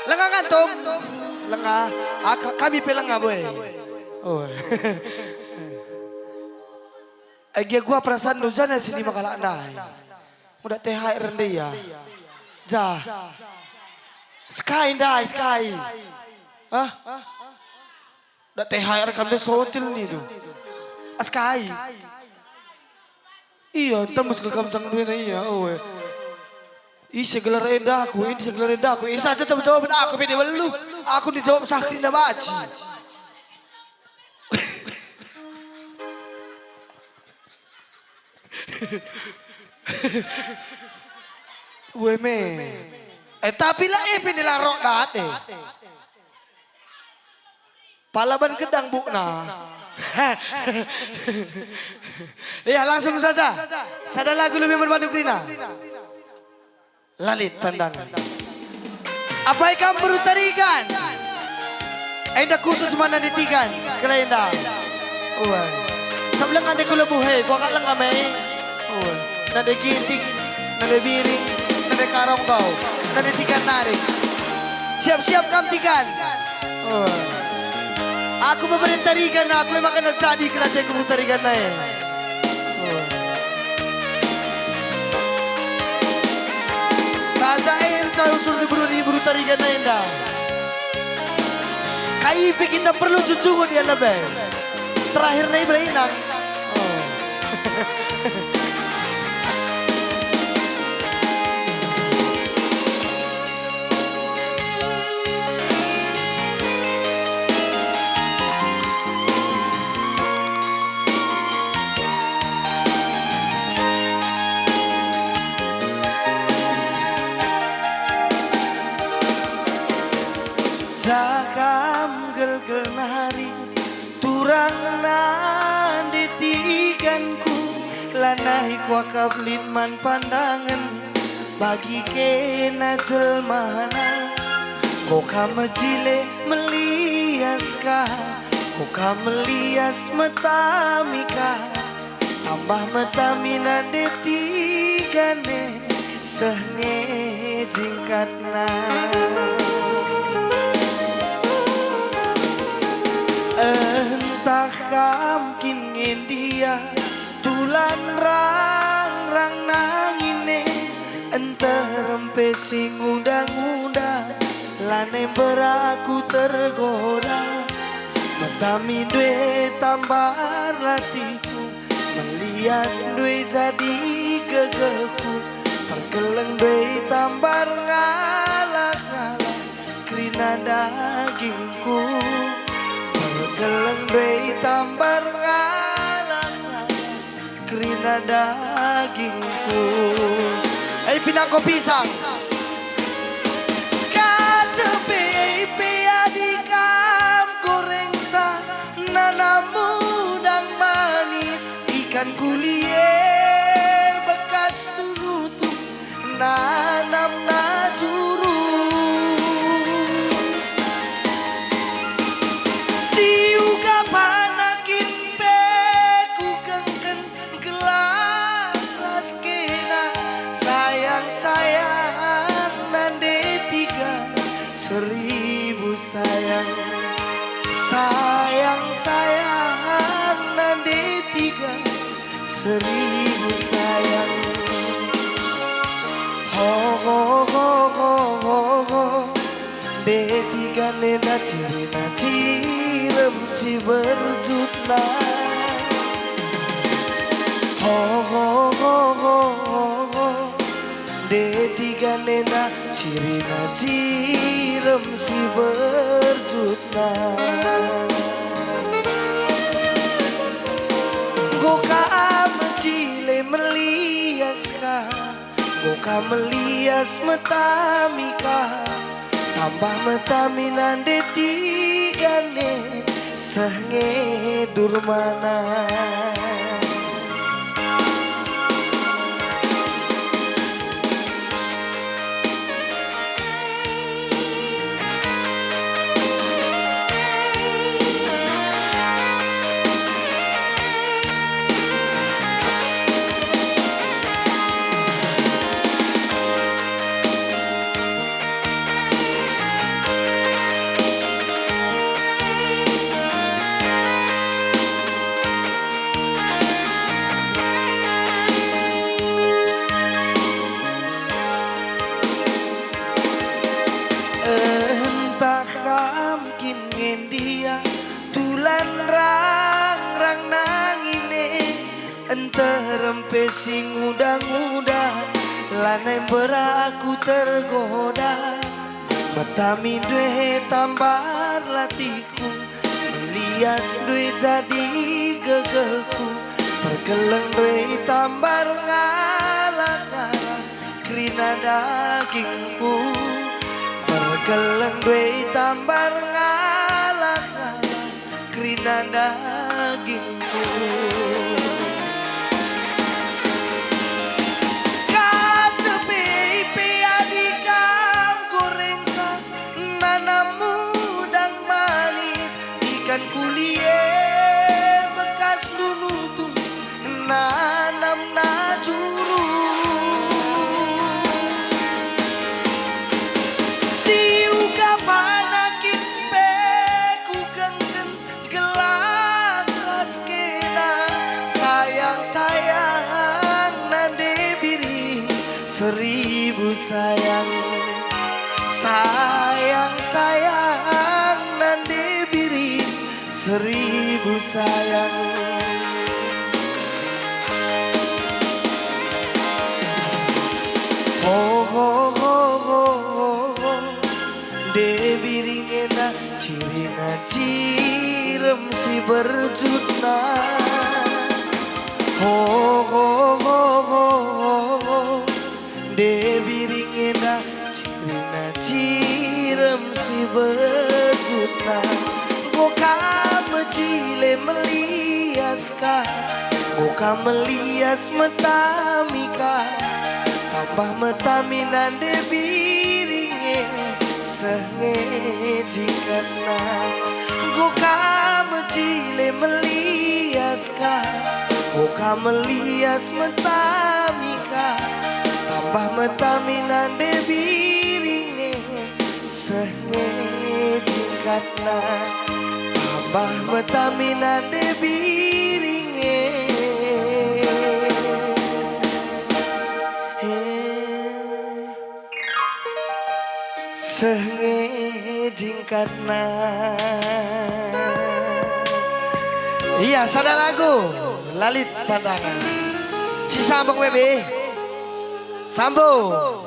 Lengah ngantung. Lengah. Kami pelengah boy. Oh. Agi gua perasaan hujan sini makala andai. Mudah THR rendah ya. Za. Sky ndai sky. Hah? Dak THR kami sotil nih tuh. Sky. Iya, tembus ke kamsang duit iya. Oh. Ih segala rendahku, ini segala rendahku. Ih saja jawab aku beda lu. Aku dijawab sakri ndak baci. Weme. Tapi lah pindah rok date. Palaban gedang bukna. Ya langsung saja. Sada lagu lebih berbanding Krina. Lalit pandangan. Apa yang kamu berutarikan? Enda khusus mana ditikan? Sekali enda. Uai. Sebelah anda kulabuhe. Gua kat lang kami. Uai. Nade ginting. Nade biring. Nade karong kau. Nade tikan narik. Siap-siap kamu tikan. Uai. Aku memerintarikan. Aku memang kena jadi kerajaan aku memerintarikan naik. Sajain saya usul diburu tarikan enda. KIP kita perlu jujur dia lebih. Terakhir nih berinang. Oh. Zakam gel-gel nari turang nandi tiganku lanai kuakab litman pandangan bagi kena jelmana koka mejile meliaska koka melias metamika tambah metamina detigane sehne jingkatna. Entah kamkin dia tulan rang nangine enterempe sing undang-undang lane beraku tergoda metami due tambar latiku melias due jadi gegeku pergeleng due tambar ngalah-ngalah krina dagingku geleng doi tambar ngalah krina dagingku. Pinangko pisang. Katepe adikam goreng sa nanamu dan manis ikan kulie bekas turutuk nanam najuru. Seribu sayang, sayang, sayang, nande tiga, seribu sayang. Ho, ho, ho, ho, ho, ho, de tiga nena cirina cirem si berjutna. Ho, ho, ho, ho, ho, ho, de tiga nena cirina cirem si berjutna. Goka mecile meliaska, goka melias metamika, tambah metaminan detigane sehne durmana. pengen dia tulan rang nangine enterempe sing udah lanai beraku tergoda Matami due tambar latiku melias due jadi gegeku tergeleng due tambar ngalah-ngalah krina dagingku tergeleng due tambar ngalah-ngalah krina dagingku ikan kulie bekas nunutu nanam najuru si uga panakin pe ku genggen gelas kena sayang nande biri 1000 sayang nande biri 1000 sayang Debiringena cirina cirem si berjuna Debiringena cirina cirem si berjuna Goka mejile meliaska Goka melias metamika tambah metaminan debiringe senge jikana Goka mejile meliaska Goka melias metamika tambah metaminan debiringe senge jikana tambah metaminan debiringe senge jingkatna. Iya, sada lagu Lalit Pandangan. Si sambung bebe. Sambung.